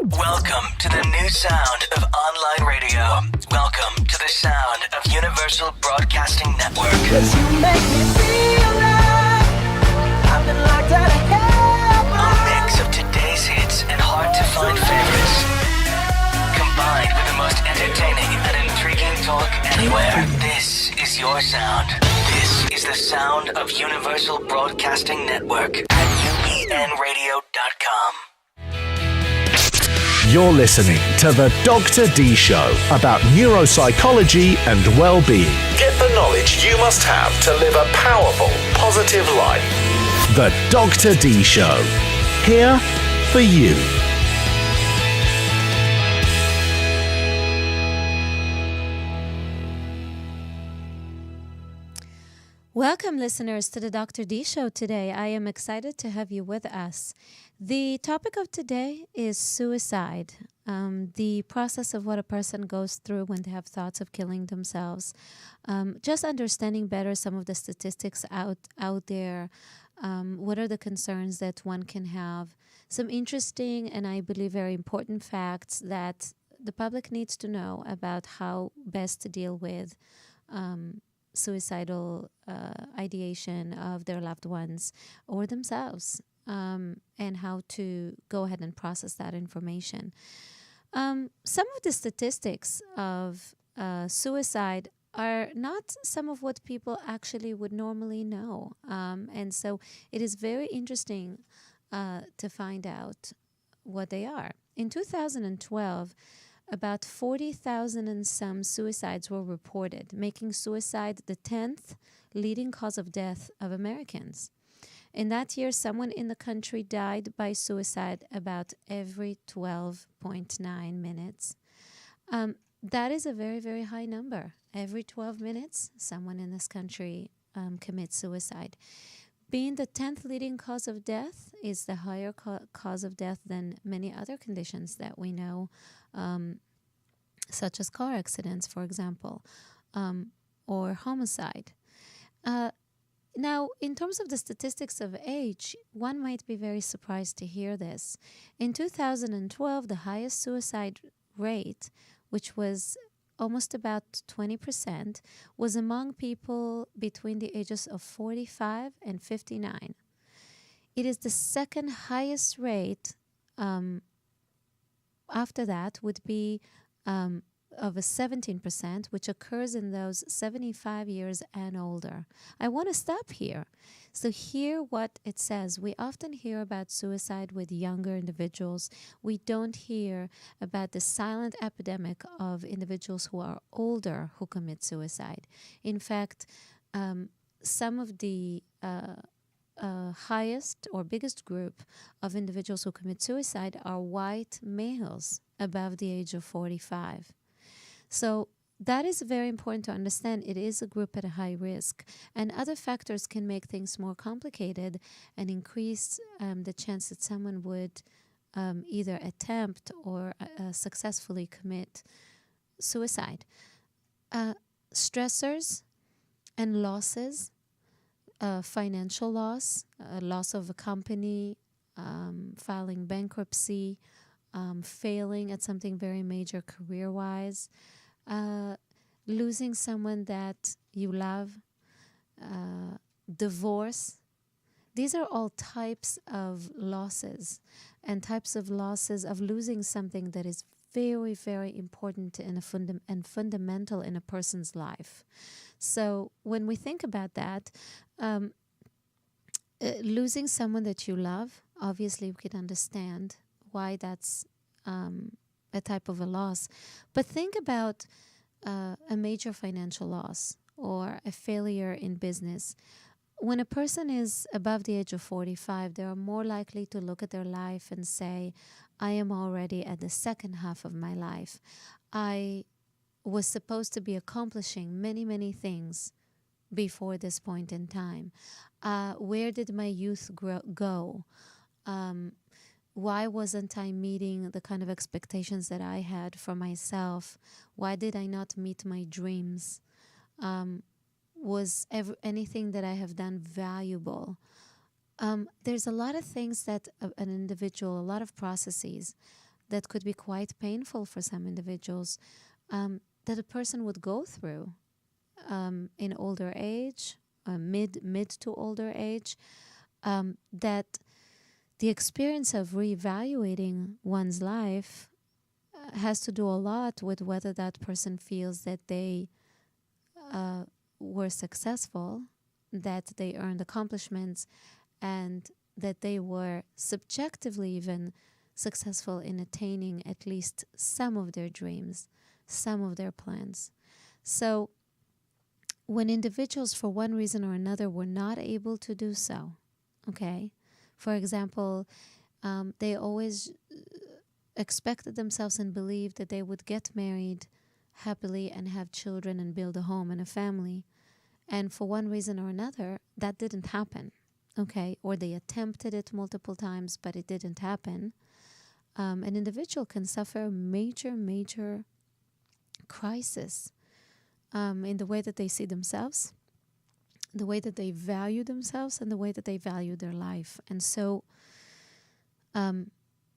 Welcome to the new sound of online radio. Welcome to the sound of Universal Broadcasting Network. 'Cause you make me feel like I've been locked out of heaven. A mix of today's hits and hard-to-find favorites, combined with the most entertaining and intriguing talk anywhere. This is your sound. This is the sound of Universal Broadcasting Network at UBNradio.com. You're listening to the Dr. Dee Show about neuropsychology and well-being. Get the knowledge you must have to live a powerful, positive life. The Dr. Dee Show. Here for you. Welcome, listeners, to the Dr. Dee Show today. I am excited to have you with us. The topic of today is suicide, the process of what a person goes through when they have thoughts of killing themselves. Just understanding better some of the statistics out there. What are the concerns that one can have? Some interesting and I believe very important facts that the public needs to know about how best to deal with suicidal ideation of their loved ones or themselves, and how to go ahead and process that information. Some of the statistics of suicide are not some of what people actually would normally know. And so it is very interesting to find out what they are. In 2012, about 40,000 and some suicides were reported, making suicide the 10th leading cause of death of Americans. In that year, someone in the country died by suicide about every 12.9 minutes. That is a very, very high number. Every 12 minutes, someone in this country commits suicide. Being the 10th leading cause of death is the higher cause of death than many other conditions that we know, such as car accidents, for example, or homicide. Now, in terms of the statistics of age, one might be very surprised to hear this. In 2012, the highest suicide rate, which was almost about 20%, was among people between the ages of 45 and 59. It is the second highest rate. After that would be of a 17%, which occurs in those 75 years and older. I want to stop here. So hear what it says. We often hear about suicide with younger individuals. We don't hear about the silent epidemic of individuals who are older who commit suicide. In fact, some of the highest or biggest group of individuals who commit suicide are white males above the age of 45. So that is very important to understand. It is a group at a high risk, and other factors can make things more complicated and increase the chance that someone would either attempt or successfully commit suicide. Stressors and losses, financial loss, loss of a company, filing bankruptcy, failing at something very major career-wise, losing someone that you love, divorce. These are all types of losses, and types of losses of losing something that is very, very important and fundamental in a person's life. So when we think about that, losing someone that you love, obviously we can understand why that's a type of a loss. But think about a major financial loss or a failure in business. When a person is above the age of 45, they are more likely to look at their life and say, I am already at the second half of my life. I was supposed to be accomplishing many, many things before this point in time. Where did my youth go? Why wasn't I meeting the kind of expectations that I had for myself? Why did I not meet my dreams? Was anything that I have done valuable? There's a lot of things that an individual, a lot of processes that could be quite painful for some individuals, that a person would go through in older age, mid to older age, that the experience of reevaluating one's life has to do a lot with whether that person feels that they were successful, that they earned accomplishments, and that they were subjectively even successful in attaining at least some of their dreams, some of their plans. So when individuals, for one reason or another, were not able to do so, okay, for example, they always expected themselves and believed that they would get married happily and have children and build a home and a family. And for one reason or another, that didn't happen, okay? Or they attempted it multiple times, but it didn't happen. An individual can suffer major crisis in the way that they see themselves, the way that they value themselves, and the way that they value their life. And so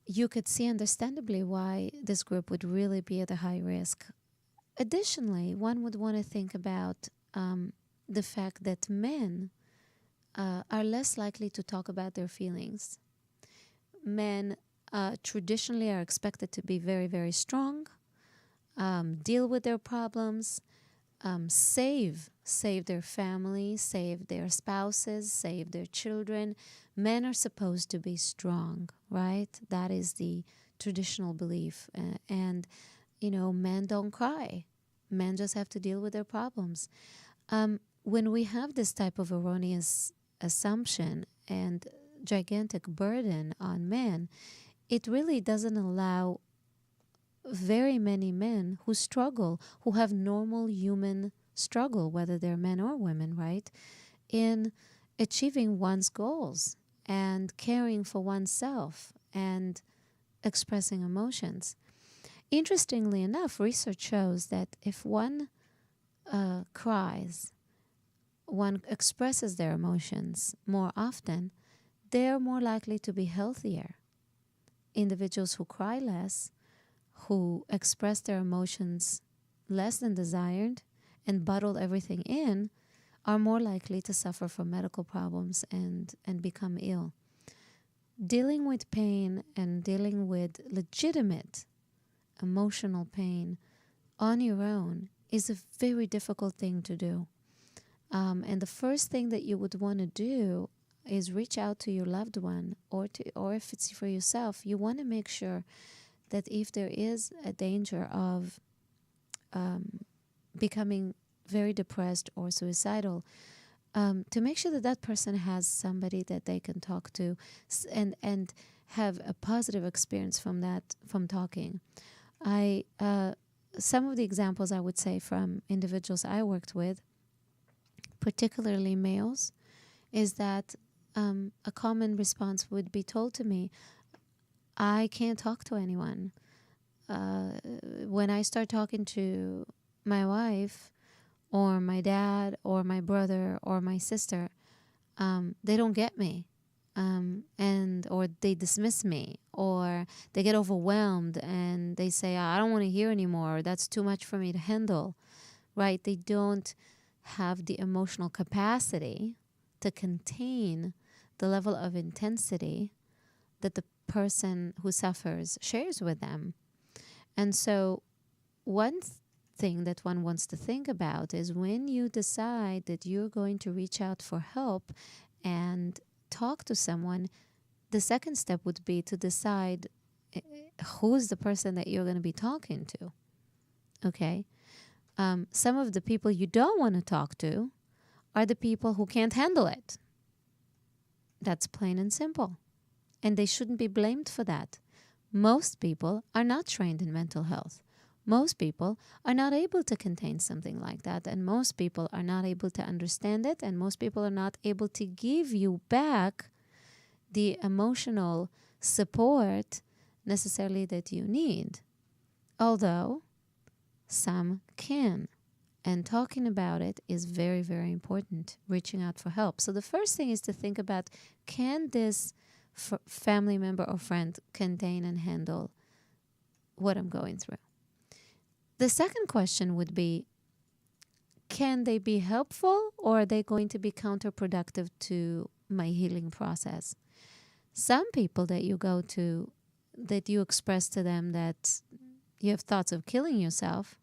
you could see understandably why this group would really be at a high risk. Additionally, one would want to think about the fact that men are less likely to talk about their feelings. Men traditionally are expected to be very strong, deal with their problems, save their family, save their spouses, save their children. Men are supposed to be strong, right? That is the traditional belief. And, men don't cry. Men just have to deal with their problems. When we have this type of erroneous assumption and gigantic burden on men, it really doesn't allow very many men who struggle, who have normal human struggle, whether they're men or women, right, in achieving one's goals and caring for oneself and expressing emotions. Interestingly enough, research shows that if one cries, one expresses their emotions more often, they're more likely to be healthier. Individuals who cry less, who express their emotions less than desired and bottle everything in, are more likely to suffer from medical problems and become ill. Dealing with pain and dealing with legitimate emotional pain on your own is a very difficult thing to do. And the first thing that you would want to do is reach out to your loved one, or if it's for yourself, you want to make sure that if there is a danger of becoming very depressed or suicidal, to make sure that that person has somebody that they can talk to and have a positive experience from talking. Some of the examples I would say from individuals I worked with, particularly males, is that a common response would be told to me, I can't talk to anyone. When I start talking to my wife or my dad or my brother or my sister, they don't get me. Or they dismiss me, or they get overwhelmed and they say, I don't want to hear anymore. That's too much for me to handle, right? They don't have the emotional capacity to contain the level of intensity that the person who suffers shares with them. And so one thing that one wants to think about is when you decide that you're going to reach out for help and talk to someone, the second step would be to decide who's the person that you're going to be talking to. Okay? Some of the people you don't want to talk to are the people who can't handle it. That's plain and simple. And they shouldn't be blamed for that. Most people are not trained in mental health. Most people are not able to contain something like that, and most people are not able to understand it, and most people are not able to give you back the emotional support necessarily that you need. Although some can. And talking about it is very, very important, reaching out for help. So the first thing is to think about, can this family member or friend contain and handle what I'm going through. The second question would be, can they be helpful, or are they going to be counterproductive to my healing process? Some people that you go to, that you express to them that you have thoughts of killing yourself,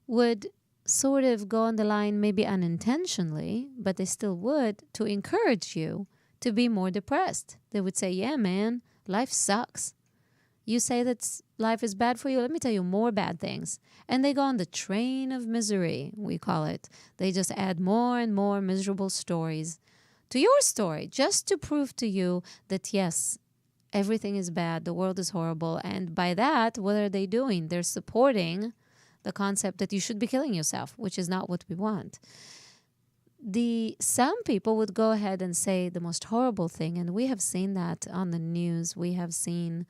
would sort of go on the line, maybe unintentionally, but they still would, to encourage you to be more depressed. They would say, yeah, man, life sucks. You say that life is bad for you, let me tell you more bad things. And they go on the train of misery, we call it. They just add more and more miserable stories to your story, just to prove to you that, yes, everything is bad, the world is horrible. And by that, what are they doing? They're supporting the concept that you should be killing yourself, which is not what we want. Some people would go ahead and say the most horrible thing, and we have seen that on the news. We have seen,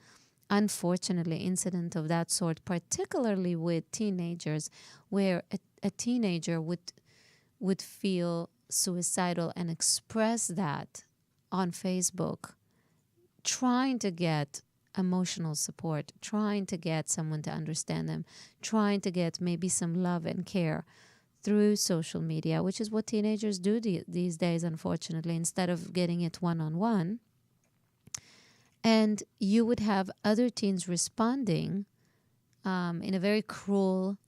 unfortunately, incident of that sort, particularly with teenagers, where a teenager would feel suicidal and express that on Facebook, trying to get emotional support, trying to get someone to understand them, trying to get maybe some love and care through social media, which is what teenagers do these days, unfortunately, instead of getting it one-on-one. And you would have other teens responding in a very cruel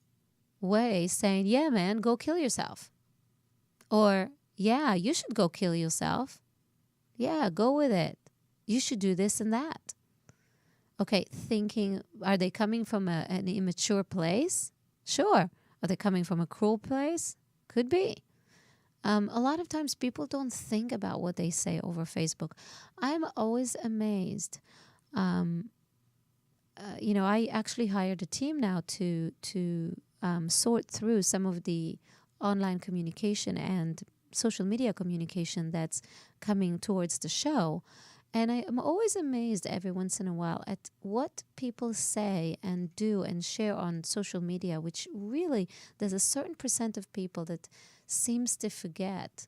way, saying, yeah, man, go kill yourself. Or, yeah, you should go kill yourself. Yeah, go with it. You should do this and that. Okay, thinking, are they coming from an immature place? Sure. Are they coming from a cruel place? Could be. A lot of times people don't think about what they say over Facebook. I'm always amazed. I actually hired a team now to sort through some of the online communication and social media communication that's coming towards the show. And I am always amazed every once in a while at what people say and do and share on social media, which really, there's a certain percent of people that seems to forget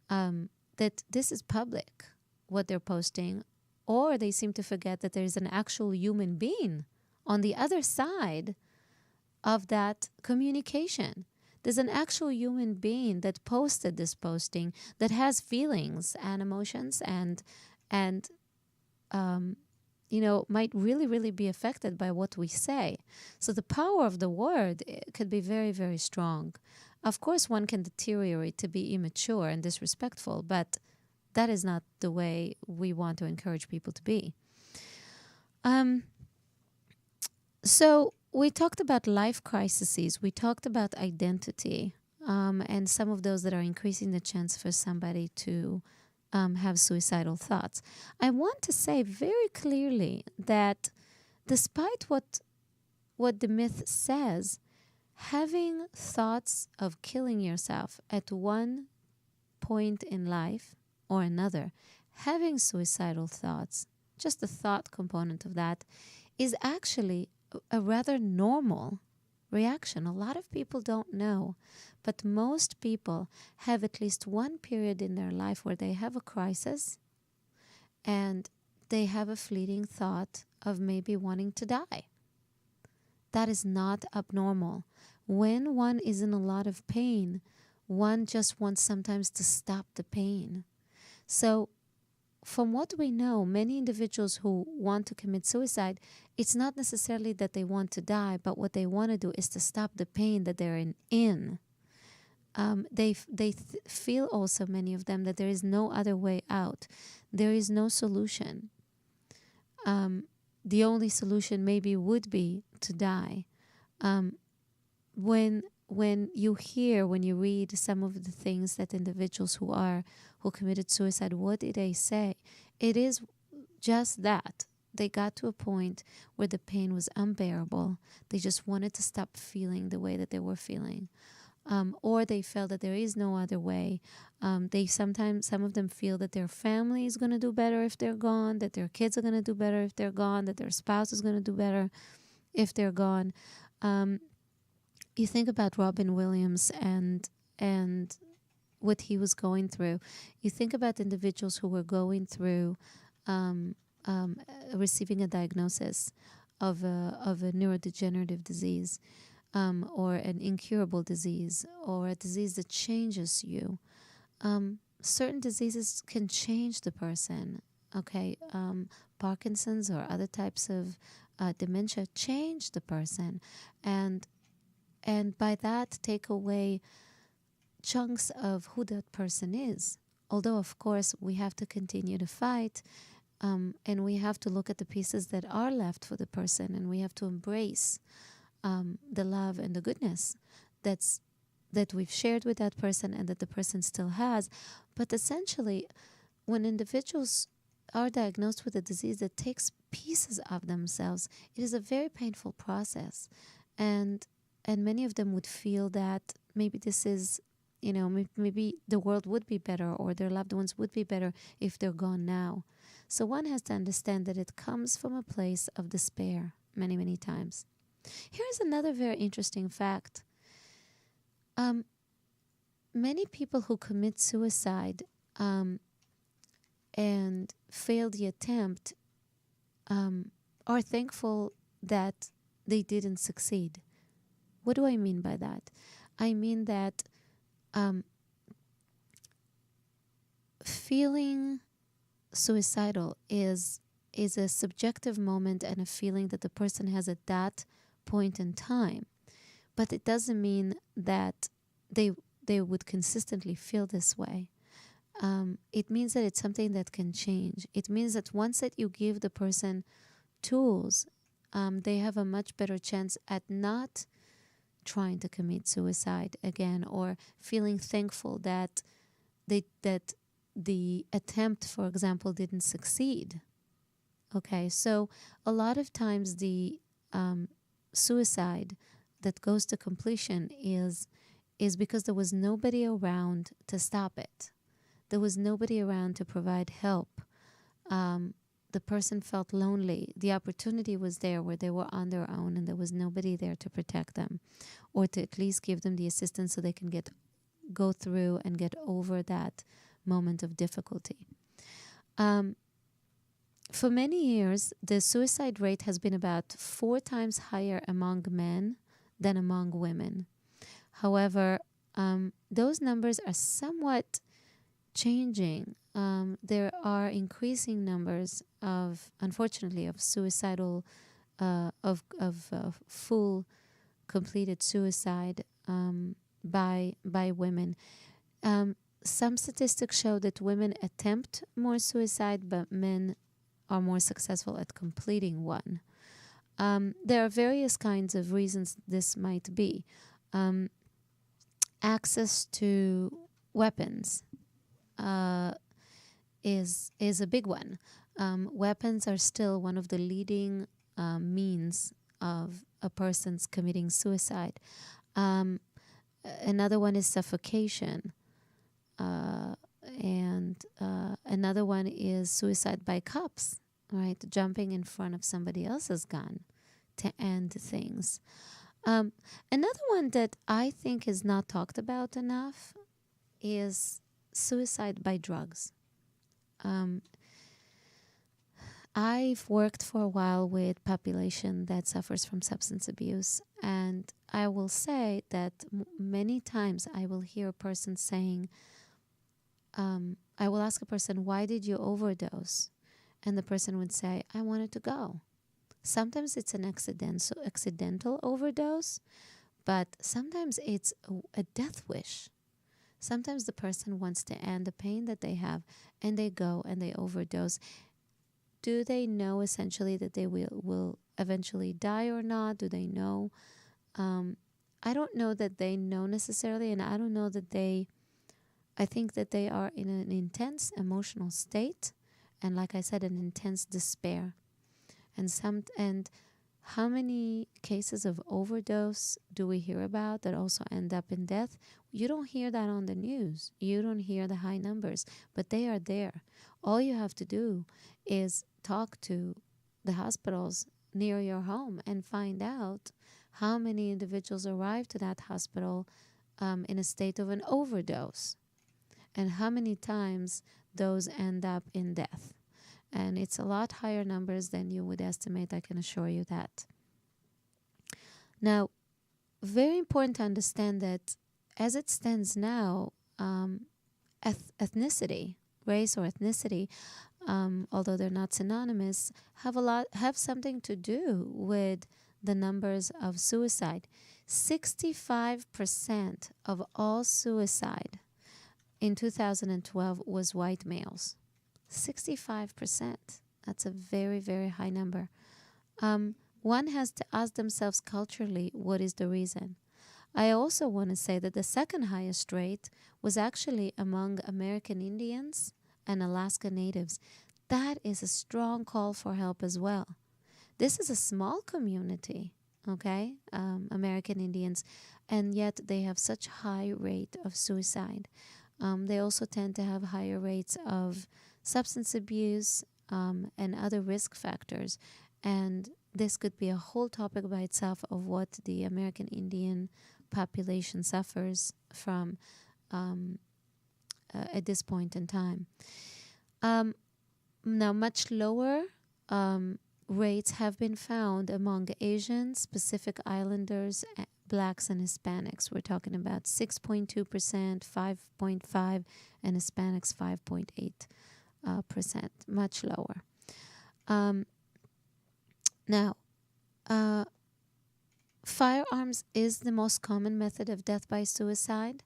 that this is public, what they're posting, or they seem to forget that there's an actual human being on the other side of that communication. There's an actual human being that posted this posting that has feelings and emotions and might really, really be affected by what we say. So the power of the word could be very, very strong. Of course, one can deteriorate to be immature and disrespectful, but that is not the way we want to encourage people to be. So we talked about life crises. We talked about identity and some of those that are increasing the chance for somebody to have suicidal thoughts. I want to say very clearly that despite what the myth says, having thoughts of killing yourself at one point in life or another, having suicidal thoughts, just the thought component of that, is actually a rather normal reaction. A lot of people don't know, but most people have at least one period in their life where they have a crisis and they have a fleeting thought of maybe wanting to die. That is not abnormal. When one is in a lot of pain, one just wants sometimes to stop the pain. So from what we know, many individuals who want to commit suicide, it's not necessarily that they want to die, but what they want to do is to stop the pain that they're in. They feel also, many of them, that there is no other way out. There is no solution. The only solution maybe would be to die. When you read some of the things that individuals who committed suicide, what did they say? It is just that. They got to a point where the pain was unbearable. They just wanted to stop feeling the way that they were feeling. Or they felt that there is no other way. Some of them feel that their family is going to do better if they're gone, that their kids are going to do better if they're gone, that their spouse is going to do better if they're gone. You think about Robin Williams and what he was going through. You think about individuals who were going through receiving a diagnosis of a neurodegenerative disease, or an incurable disease, or a disease that changes you. Certain diseases can change the person. Okay, Parkinson's or other types of dementia change the person, and by that take away chunks of who that person is. Although, of course, we have to continue to fight, and we have to look at the pieces that are left for the person, and we have to embrace the love and the goodness that we've shared with that person and that the person still has. But essentially, when individuals are diagnosed with a disease that takes pieces of themselves, it is a very painful process. And many of them would feel that maybe this is, maybe the world would be better, or their loved ones would be better if they're gone now. So one has to understand that it comes from a place of despair many, many times. Here's another very interesting fact. Many people who commit suicide and fail the attempt are thankful that they didn't succeed. What do I mean by that? I mean that feeling suicidal is a subjective moment and a feeling that the person has at that point in time. But it doesn't mean that they would consistently feel this way. It means that it's something that can change. It means that once that you give the person tools, they have a much better chance at not trying to commit suicide again, or feeling thankful that the attempt, for example, didn't succeed. Okay, so a lot of times the suicide that goes to completion is because there was nobody around to stop it. There was nobody around to provide help. The person felt lonely. The opportunity was there where they were on their own, and there was nobody there to protect them, or to at least give them the assistance so they can go through and get over that moment of difficulty. For many years, the suicide rate has been about 4 times higher among men than among women. However, those numbers are somewhat changing. There are increasing numbers unfortunately, of suicidal, full completed suicide by women. Some statistics show that women attempt more suicide, but men are more successful at completing one. There are various kinds of reasons this might be. Access to weapons is a big one. Weapons are still one of the leading means of a person's committing suicide. Another one is suffocation. And another one is suicide by cops, right? Jumping in front of somebody else's gun to end things. Another one that I think is not talked about enough is suicide by drugs. I've worked for a while with population that suffers from substance abuse, and I will say that many times I will hear a person saying, I will ask a person, why did you overdose? And the person would say, I wanted to go. Sometimes it's an accidental overdose, but sometimes it's a death wish. Sometimes the person wants to end the pain that they have, and they go and they overdose. Do they know essentially that they will eventually die or not? Do they know? I don't know that they know necessarily, and I don't know that I think that they are in an intense emotional state, and like I said, an intense despair. And how many cases of overdose do we hear about that also end up in death? You don't hear that on the news. You don't hear the high numbers, but they are there. All you have to do is talk to the hospitals near your home and find out how many individuals arrive to that hospital in a state of an overdose, and how many times those end up in death. And it's a lot higher numbers than you would estimate, I can assure you that. Now, very important to understand that as it stands now, ethnicity, race or ethnicity, although they're not synonymous, have something to do with the numbers of suicide. 65% of all suicide in 2012 was white males. 65%. That's a very, very high number. One has to ask themselves culturally, what is the reason? I also want to say that the second highest rate was actually among American Indians and Alaska Natives. That is a strong call for help as well. This is a small community, okay, American Indians, and yet they have such high rate of suicide. They also tend to have higher rates of substance abuse and other risk factors. And this could be a whole topic by itself of what the American Indian population suffers from at this point in time. Now, much lower rates have been found among Asians, Pacific Islanders, Blacks, and Hispanics. We're talking about 6.2%, 5.5%, and Hispanics 5.8%, much lower. Now, firearms is the most common method of death by suicide.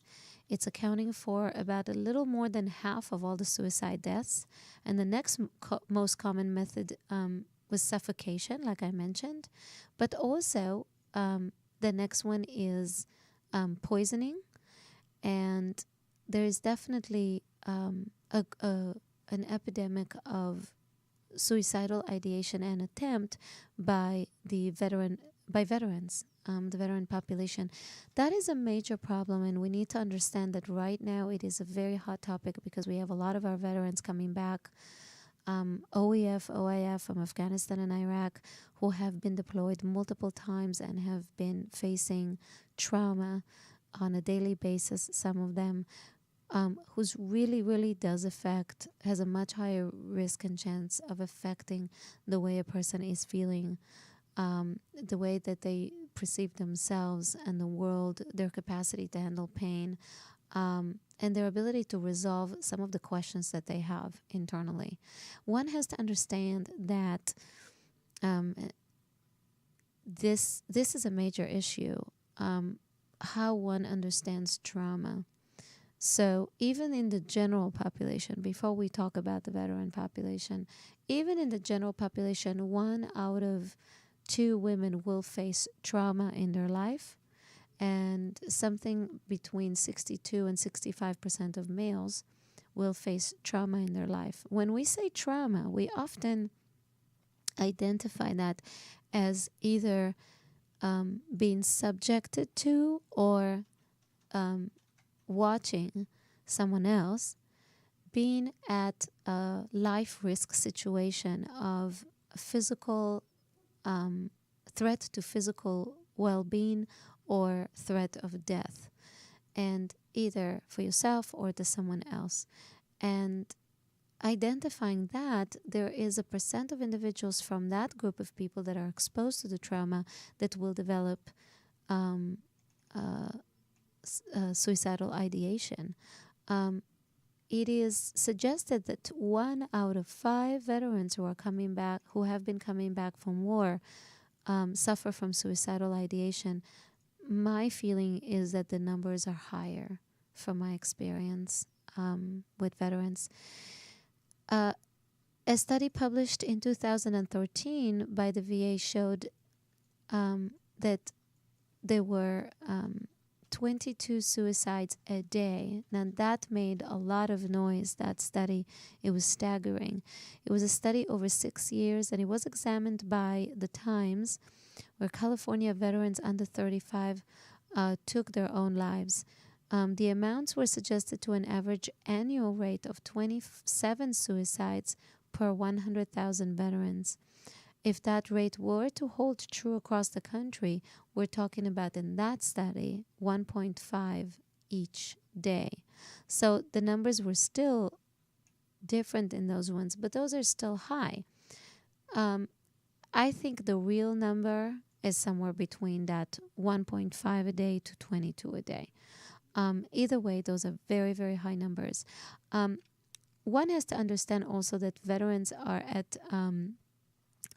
It's accounting for about a little more than half of all the suicide deaths. And the next most common method was suffocation, like I mentioned. But also, the next one is poisoning. And there is definitely an epidemic of suicidal ideation and attempt by the veterans, the veteran population. That is a major problem, and we need to understand that right now it is a very hot topic because we have a lot of our veterans coming back, OEF, OIF from Afghanistan and Iraq, who have been deployed multiple times and have been facing trauma on a daily basis, some of them, who's really has a much higher risk and chance of affecting the way a person is feeling, the way that they perceive themselves and the world, their capacity to handle pain, and their ability to resolve some of the questions that they have internally. One has to understand that this is a major issue, how one understands trauma. So even in the general population, before we talk about the veteran population, even in the general population, 1 out of 2 women will face trauma in their life, and something between 62 and 65% of males will face trauma in their life. When we say trauma, we often identify that as either being subjected to or watching someone else being at a life risk situation of physical threat to physical well-being or threat of death, and either for yourself or to someone else. And identifying that there is a percent of individuals from that group of people that are exposed to the trauma that will develop suicidal ideation. It is suggested that 1 out of 5 veterans who have been coming back from war, suffer from suicidal ideation. My feeling is that the numbers are higher from my experience with veterans. A study published in 2013 by the VA showed that there were 22 suicides a day. Now that made a lot of noise, that study. It was staggering. It was a study over 6 years, and it was examined by the Times, where California veterans under 35 took their own lives. The amounts were suggested to an average annual rate of 27 suicides per 100,000 veterans. If that rate were to hold true across the country, we're talking about, in that study, 1.5 each day. So the numbers were still different in those ones, but those are still high. I think the real number is somewhere between that 1.5 a day to 22 a day. Either way, those are very, very high numbers. One has to understand also that veterans are at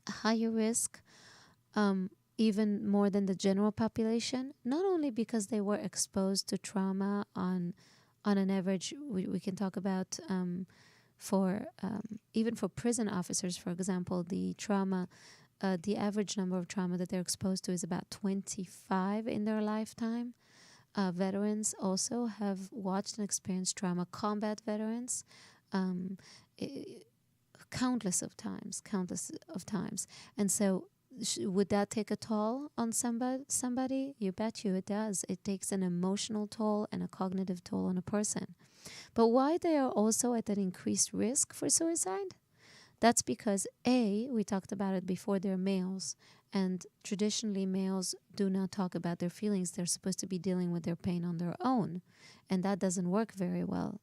higher risk, even more than the general population, not only because they were exposed to trauma on an average, we can talk about for even for prison officers, for example, the trauma, the average number of trauma that they're exposed to is about 25 in their lifetime. Veterans also have watched and experienced trauma, combat veterans, countless of times. And so would that take a toll on somebody? You bet you it does. It takes an emotional toll and a cognitive toll on a person. But why they are also at an increased risk for suicide? That's because A, we talked about it before, they're males. And traditionally, males do not talk about their feelings. They're supposed to be dealing with their pain on their own. And that doesn't work very well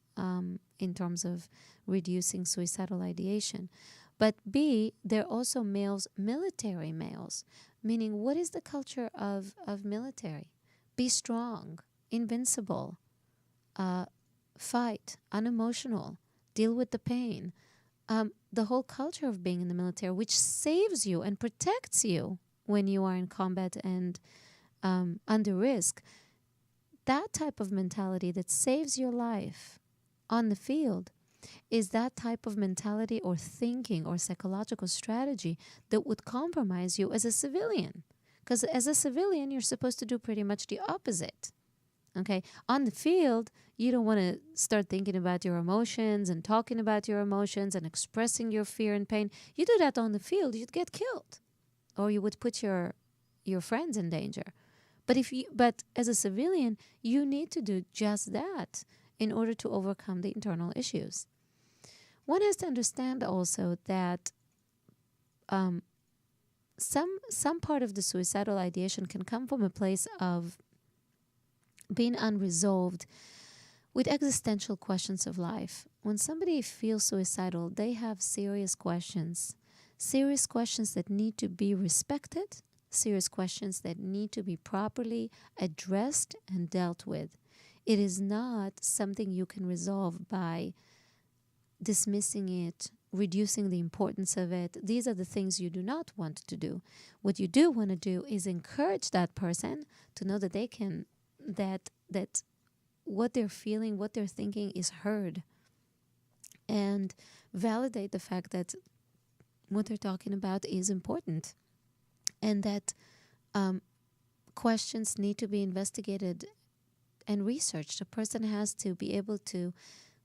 in terms of reducing suicidal ideation. But B, they're also males, military males, meaning what is the culture of military? Be strong, invincible, fight, unemotional, deal with the pain. The whole culture of being in the military, which saves you and protects you when you are in combat and under risk, that type of mentality that saves your life on the field is that type of mentality or thinking or psychological strategy that would compromise you as a civilian. Because as a civilian, you're supposed to do pretty much the opposite. Okay, on the field, you don't want to start thinking about your emotions and talking about your emotions and expressing your fear and pain. You do that on the field, you'd get killed, or you would put your friends in danger. But as a civilian, you need to do just that in order to overcome the internal issues. One has to understand also that some part of the suicidal ideation can come from a place of being unresolved with existential questions of life. When somebody feels suicidal, they have serious questions that need to be respected, serious questions that need to be properly addressed and dealt with. It is not something you can resolve by dismissing it, reducing the importance of it. These are the things you do not want to do. What you do want to do is encourage that person to know that they can, that what they're feeling, what they're thinking is heard, and validate the fact that what they're talking about is important, and that questions need to be investigated and researched. A person has to be able to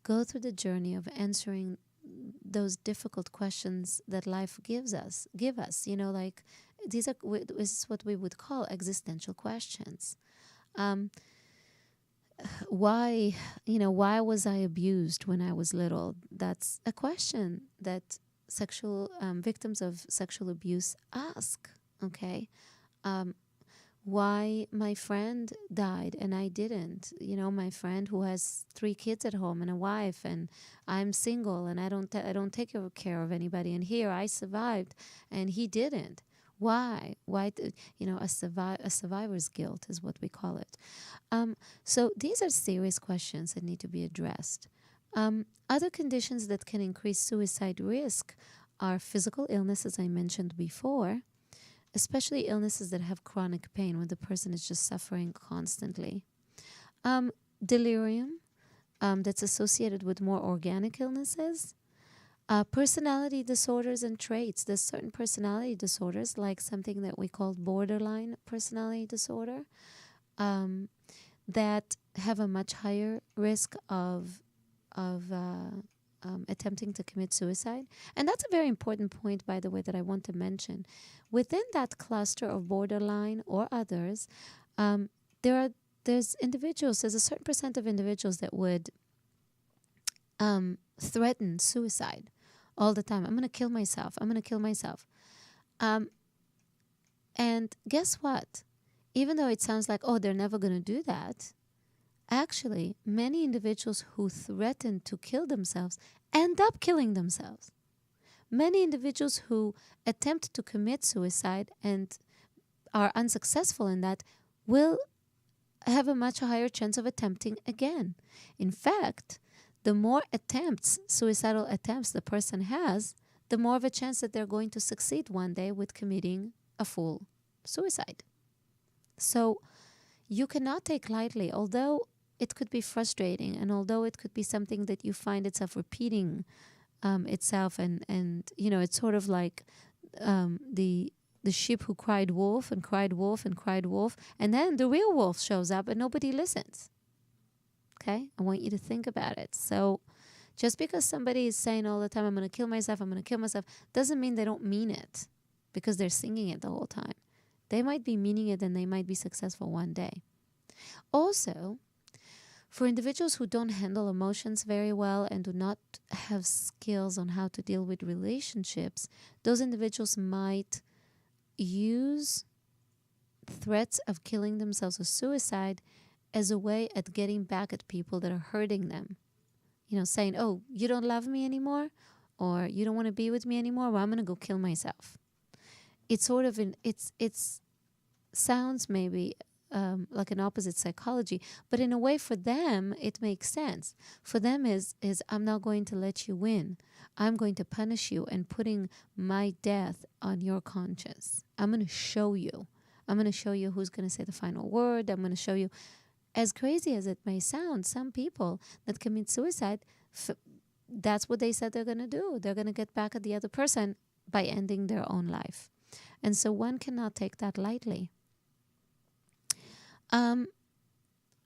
go through the journey of answering those difficult questions that life give us. Like this is what we would call existential questions. Why was I abused when I was little? That's a question that victims of sexual abuse ask. Okay, why my friend died and I didn't? My friend who has 3 kids at home and a wife, and I'm single and I don't take care of anybody. And here I survived and he didn't. Why? A survivor's guilt is what we call it. So these are serious questions that need to be addressed. Other conditions that can increase suicide risk are physical illness, as I mentioned before, especially illnesses that have chronic pain when the person is just suffering constantly. Delirium, that's associated with more organic illnesses. Personality disorders and traits. There's certain personality disorders, like something that we call borderline personality disorder, that have a much higher risk of attempting to commit suicide. And that's a very important point, by the way, that I want to mention. Within that cluster of borderline or others, there's a certain percent of individuals that would threaten suicide all the time. I'm going to kill myself. And guess what? Even though it sounds like, they're never going to do that, actually, many individuals who threaten to kill themselves end up killing themselves. Many individuals who attempt to commit suicide and are unsuccessful in that will have a much higher chance of attempting again. In fact, the more attempts, suicidal attempts the person has, the more of a chance that they're going to succeed one day with committing a full suicide. So you cannot take lightly, although it could be frustrating and although it could be something that you find itself repeating itself and it's sort of like the sheep who cried wolf and cried wolf and cried wolf, and then the real wolf shows up and nobody listens. Okay? I want you to think about it. So just because somebody is saying all the time, I'm going to kill myself, doesn't mean they don't mean it because they're singing it the whole time. They might be meaning it and they might be successful one day. Also, for individuals who don't handle emotions very well and do not have skills on how to deal with relationships, those individuals might use threats of killing themselves or suicide as a way at getting back at people that are hurting them. Saying, oh, you don't love me anymore, or you don't want to be with me anymore, well, I'm going to go kill myself. It's sort of it's sounds maybe like an opposite psychology, but in a way for them it makes sense. For them is I'm not going to let you win. I'm going to punish you and putting my death on your conscience. I'm going to show you. I'm going to show you who's going to say the final word. I'm going to show you. As crazy as it may sound, some people that commit suicide, that's what they said they're going to do. They're going to get back at the other person by ending their own life. And so one cannot take that lightly.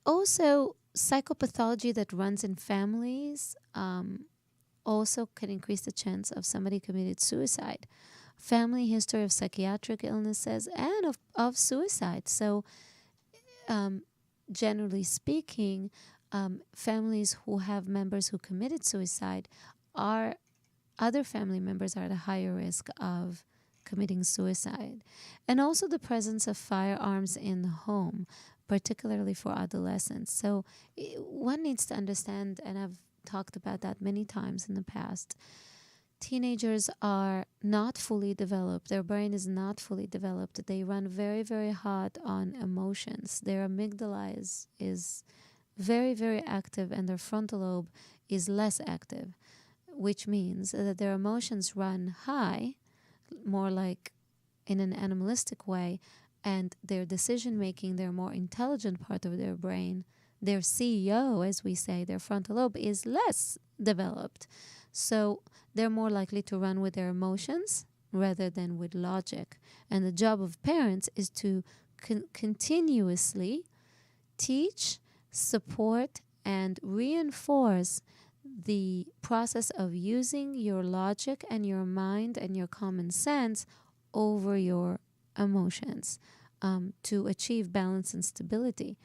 Also, psychopathology that runs in families also can increase the chance of somebody committed suicide. Family history of psychiatric illnesses and of suicide. So, generally speaking, families who have members who committed suicide other family members are at a higher risk of committing suicide. And also the presence of firearms in the home, particularly for adolescents. So one needs to understand, and I've talked about that many times in the past, teenagers are not fully developed. Their brain is not fully developed. They run very, very hot on emotions. Their amygdala is very, very active and their frontal lobe is less active, which means that their emotions run high, more like in an animalistic way, and their decision-making, their more intelligent part of their brain, their CEO, as we say, their frontal lobe, is less developed. So they're more likely to run with their emotions rather than with logic. And the job of parents is to continuously teach, support, and reinforce the process of using your logic and your mind and your common sense over your emotions to achieve balance and stability.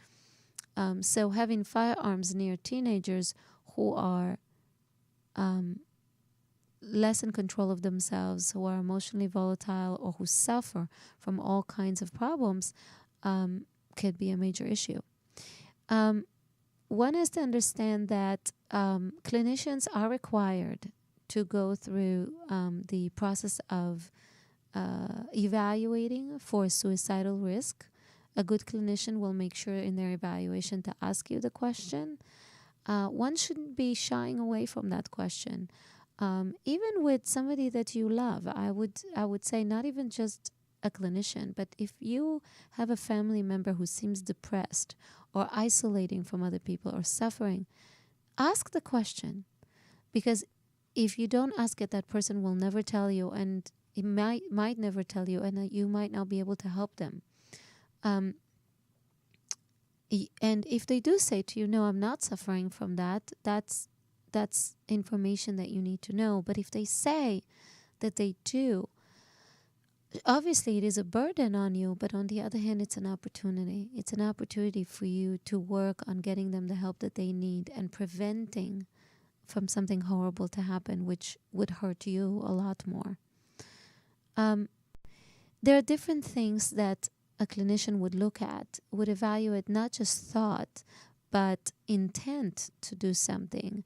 So having firearms near teenagers who are less in control of themselves, who are emotionally volatile, or who suffer from all kinds of problems could be a major issue. One has to understand that clinicians are required to go through the process of evaluating for suicidal risk. A good clinician will make sure in their evaluation to ask you the question. One shouldn't be shying away from that question. Even with somebody that you love, I would say not even just a clinician, but if you have a family member who seems depressed or isolating from other people or suffering, ask the question. Because if you don't ask it, that person will never tell you, and it might never tell you, and you might not be able to help them. And if they do say to you, no, I'm not suffering from that, that's information that you need to know. But if they say that they do, obviously it is a burden on you, but on the other hand, it's an opportunity. It's an opportunity for you to work on getting them the help that they need and preventing from something horrible to happen, which would hurt you a lot more. There are different things that a clinician would look at, would evaluate not just thought, but intent to do something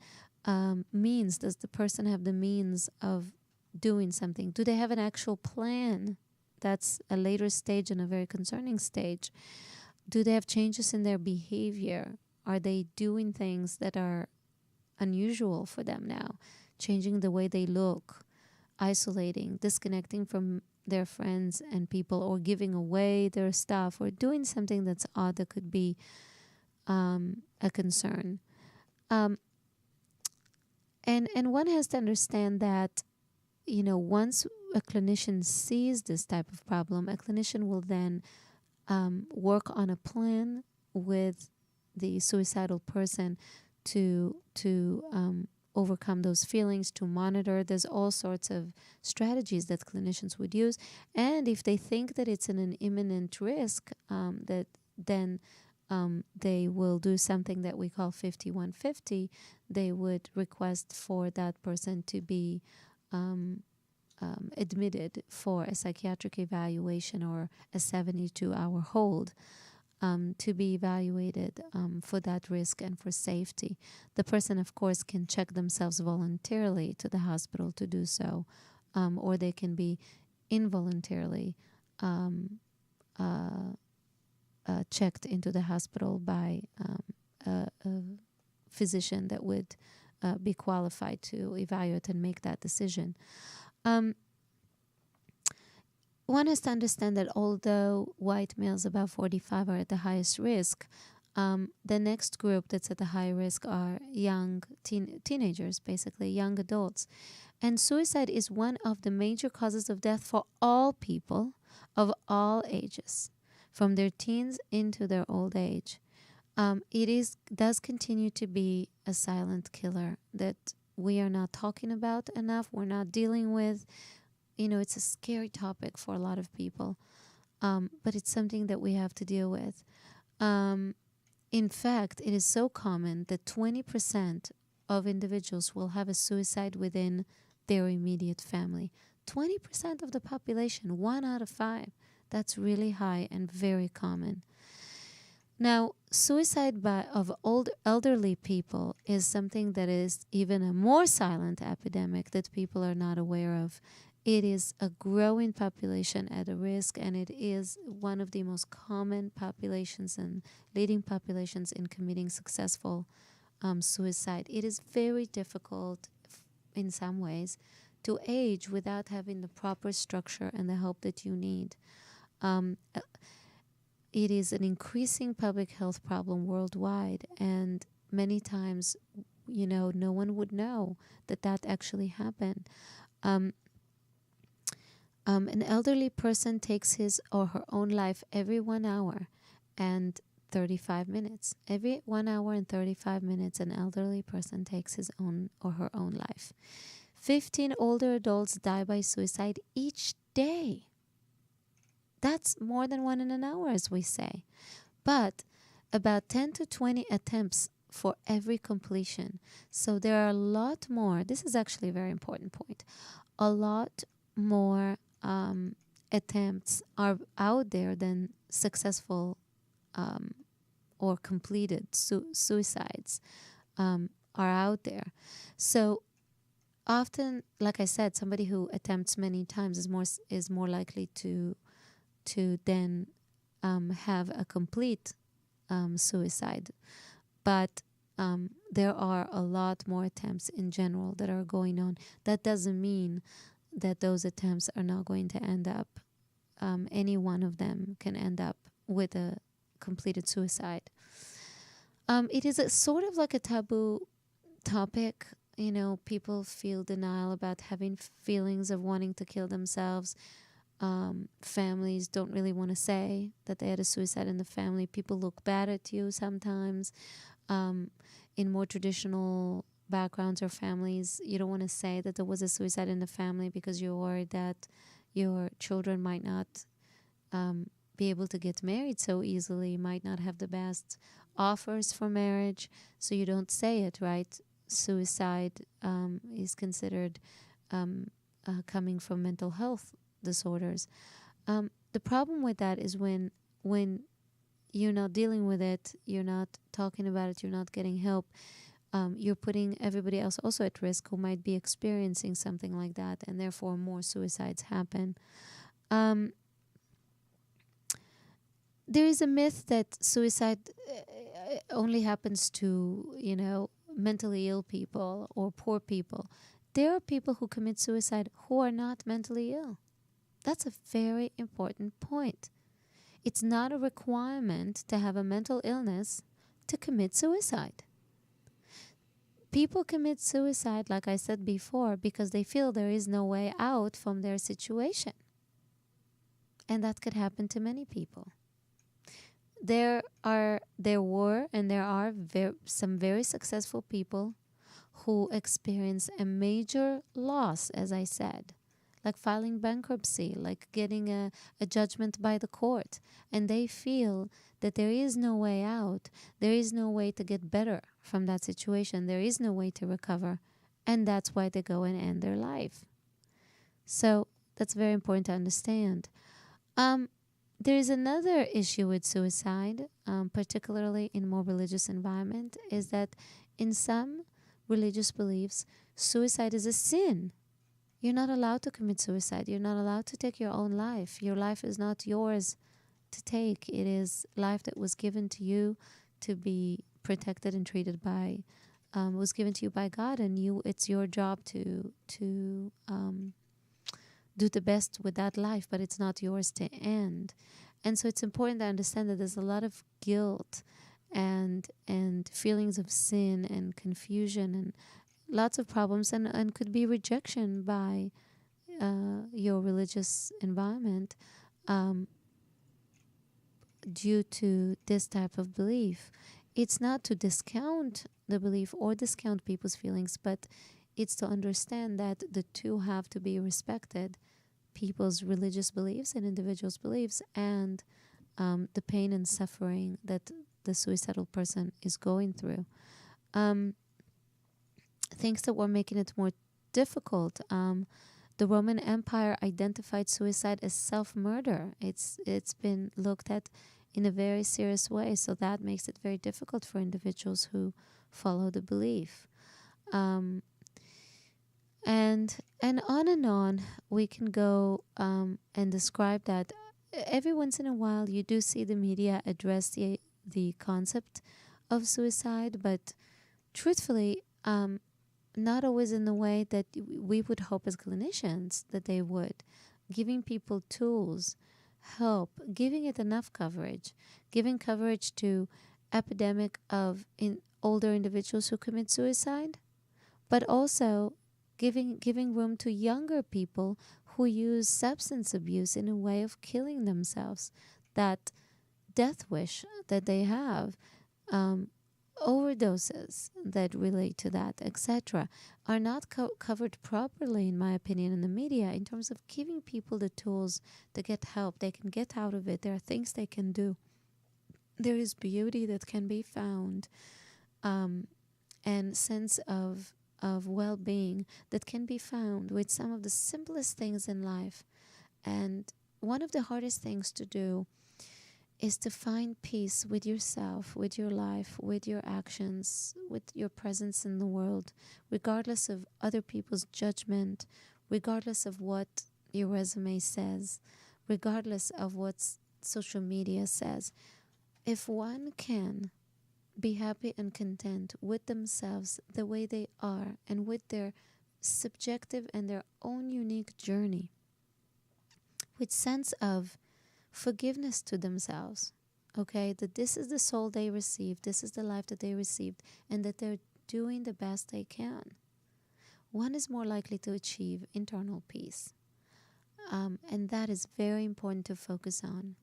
means, does the person have the means of doing something? Do they have an actual plan? That's a later stage and a very concerning stage. Do they have changes in their behavior? Are they doing things that are unusual for them now? Changing the way they look, isolating, disconnecting from their friends and people, or giving away their stuff, or doing something that's odd that could be a concern. And one has to understand that, once a clinician sees this type of problem, a clinician will then work on a plan with the suicidal person to overcome those feelings, to monitor. There's all sorts of strategies that clinicians would use. And if they think that it's an imminent risk, that then they will do something that we call 5150. They would request for that person to be admitted for a psychiatric evaluation or a 72-hour hold, to be evaluated for that risk and for safety. The person, of course, can check themselves voluntarily to the hospital to do so, or they can be involuntarily checked into the hospital by a physician that would be qualified to evaluate and make that decision. One has to understand that although white males above 45 are at the highest risk, the next group that's at the high risk are young teenagers, basically young adults. And suicide is one of the major causes of death for all people of all ages, from their teens into their old age. It does continue to be a silent killer that we are not talking about enough, we're not dealing with. It's a scary topic for a lot of people, but it's something that we have to deal with. In fact, it is so common that 20% of individuals will have a suicide within their immediate family. 20% of the population, 1 out of 5. That's really high and very common. Now, suicide of elderly people is something that is even a more silent epidemic that people are not aware of. It is a growing population at a risk, and it is one of the most common populations and leading populations in committing successful suicide. It is very difficult in some ways to age without having the proper structure and the help that you need. It is an increasing public health problem worldwide, and many times, no one would know that actually happened. An elderly person takes his or her own life every 1 hour and 35 minutes. Every 1 hour and 35 minutes, an elderly person takes his own or her own life. 15 older adults die by suicide each day. That's more than 1 in an hour, as we say. But about 10 to 20 attempts for every completion. So there are a lot more. This is actually a very important point. A lot more attempts are out there than successful or completed suicides are out there. So often, like I said, somebody who attempts many times is more likely to then have a complete suicide. But there are a lot more attempts in general that are going on. That doesn't mean that those attempts are not going to end up, any one of them can end up with a completed suicide. It is a sort of like a taboo topic. People feel denial about having feelings of wanting to kill themselves. Families don't really want to say that they had a suicide in the family. People look bad at you sometimes. In more traditional backgrounds or families, you don't want to say that there was a suicide in the family because you're worried that your children might not be able to get married so easily, might not have the best offers for marriage, so you don't say it, right? Suicide is considered coming from mental health disorders. The problem with that is when you're not dealing with it, you're not talking about it, you're not getting help, you're putting everybody else also at risk who might be experiencing something like that, and therefore more suicides happen. There is a myth that suicide only happens to, mentally ill people or poor people. There are people who commit suicide who are not mentally ill. That's a very important point. It's not a requirement to have a mental illness to commit suicide. People commit suicide, like I said before, because they feel there is no way out from their situation. And that could happen to many people. There were and there are some very successful people who experience a major loss, as I said, like filing bankruptcy, like getting a judgment by the court, and they feel that there is no way out, there is no way to get better from that situation, there is no way to recover, and that's why they go and end their life. So that's very important to understand. There is another issue with suicide, particularly in more religious environment, is that in some religious beliefs, suicide is a sin. You're not allowed to commit suicide. You're not allowed to take your own life. Your life is not yours to take. It is life that was given to you to be protected and treated by, was given to you by God, and it's your job to do the best with that life, but it's not yours to end. And so it's important to understand that there's a lot of guilt and feelings of sin and confusion and lots of problems, and could be rejection by your religious environment due to this type of belief. It's not to discount the belief or discount people's feelings, but it's to understand that the two have to be respected, people's religious beliefs and individuals' beliefs, and the pain and suffering that the suicidal person is going through. Things that were making it more difficult. The Roman Empire identified suicide as self-murder. It's been looked at in a very serious way, so that makes it very difficult for individuals who follow the belief. And on we can go and describe that. Every once in a while you do see the media address the concept of suicide, but truthfully, not always in the way that we would hope as clinicians that they would. Giving people tools, help, giving it enough coverage, giving coverage to epidemic of older individuals who commit suicide, but also giving room to younger people who use substance abuse in a way of killing themselves. That death wish that they have, overdoses that relate to that, etc., are not covered properly, in my opinion, in the media in terms of giving people the tools to get help. They can get out of it. There are things they can do. There is beauty that can be found, and sense of well-being that can be found with some of the simplest things in life. And one of the hardest things to do is to find peace with yourself, with your life, with your actions, with your presence in the world, regardless of other people's judgment, regardless of what your resume says, regardless of what social media says. If one can be happy and content with themselves the way they are and with their subjective and their own unique journey, with sense of forgiveness to themselves, okay, that this is the soul they received, this is the life that they received, and that they're doing the best they can, one is more likely to achieve internal peace. And that is very important to focus on.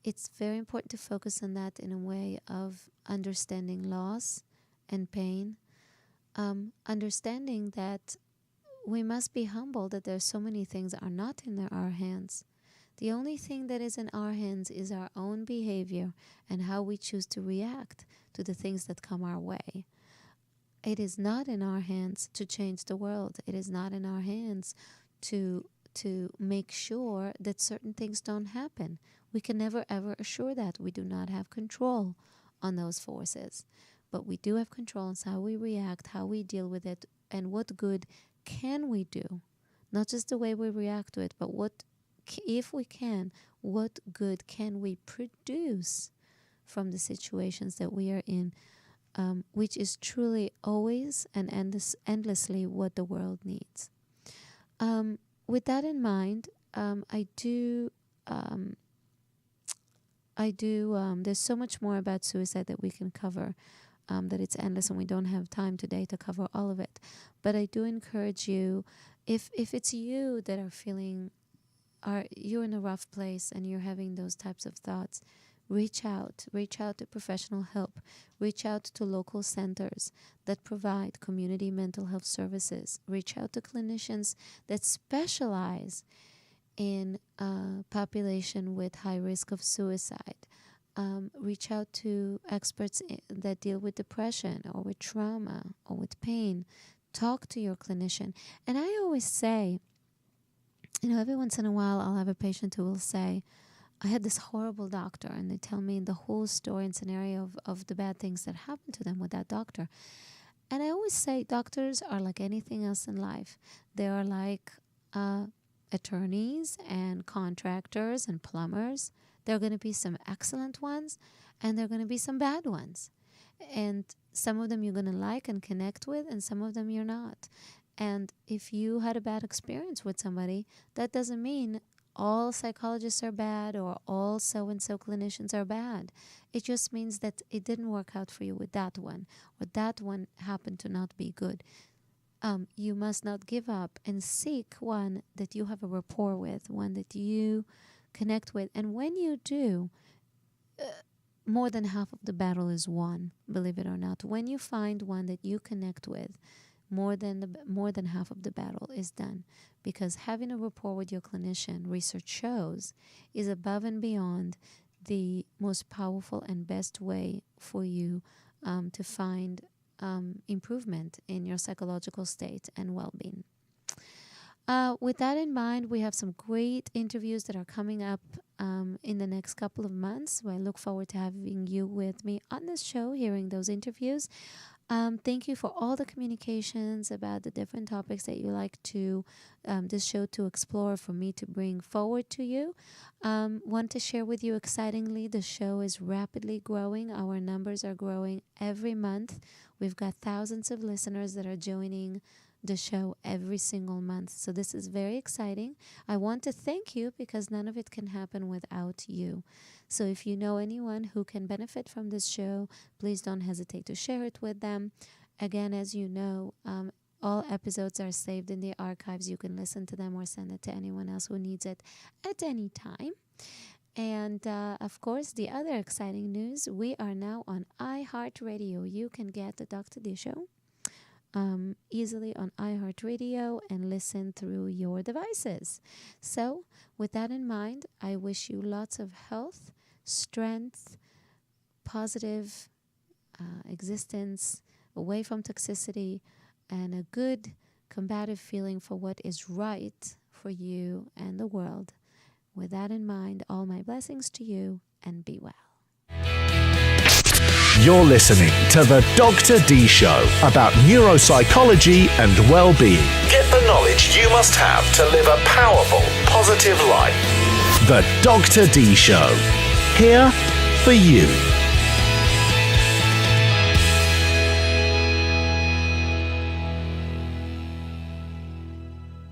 It's very important to focus on that in a way of understanding loss and pain, understanding that we must be humble that there are so many things that are not in our hands. The only thing that is in our hands is our own behavior and how we choose to react to the things that come our way. It is not in our hands to change the world. It is not in our hands to to make sure that certain things don't happen. We can never ever assure that. We do not have control on those forces. But we do have control on how we react, how we deal with it, and what good can we do. Not just the way we react to it, but if we can, what good can we produce from the situations that we are in, which is truly always and endlessly what the world needs. With that in mind, there's so much more about suicide that we can cover, that it's endless, and we don't have time today to cover all of it. But I do encourage you, if it's you that are feeling, you're in a rough place and you're having those types of thoughts, reach out to professional help, reach out to local centers that provide community mental health services, reach out to clinicians that specialize in population with high risk of suicide. Reach out to experts that deal with depression or with trauma or with pain. Talk to your clinician. And I always say, every once in a while I'll have a patient who will say, I had this horrible doctor, and they tell me the whole story and scenario of the bad things that happened to them with that doctor. And I always say doctors are like anything else in life. They are like attorneys and contractors and plumbers. There are going to be some excellent ones, and there are going to be some bad ones. And some of them you're going to like and connect with, and some of them you're not. And if you had a bad experience with somebody, that doesn't mean all psychologists are bad or all so-and-so clinicians are bad. It just means that it didn't work out for you with that one, or that one happened to not be good. You must not give up and seek one that you have a rapport with, one that you connect with. And when you do, more than half of the battle is won, believe it or not. When you find one that you connect with, more than half of the battle is done, because having a rapport with your clinician, research shows, is above and beyond the most powerful and best way for you to find improvement in your psychological state and well-being. With that in mind, we have some great interviews that are coming up in the next couple of months. I look forward to having you with me on this show, hearing those interviews. Thank you for all the communications about the different topics that you like to this show to explore, for me to bring forward to you. Want to share with you excitingly, the show is rapidly growing. Our numbers are growing every month. We've got thousands of listeners that are joining the show every single month. So this is very exciting. I want to thank you, because none of it can happen without you. So if you know anyone who can benefit from this show, please don't hesitate to share it with them. Again, as you know, all episodes are saved in the archives. You can listen to them or send it to anyone else who needs it at any time. And of course, the other exciting news, we are now on iHeartRadio. You can get the Dr. Dee Show easily on iHeartRadio and listen through your devices. So with that in mind, I wish you lots of health, strength, positive existence, away from toxicity, and a good combative feeling for what is right for you and the world. With that in mind, all my blessings to you, and be well. You're listening to the Dr. Dee Show, about neuropsychology and well-being. Get the knowledge you must have to live a powerful, positive life. The Dr. Dee Show, here for you.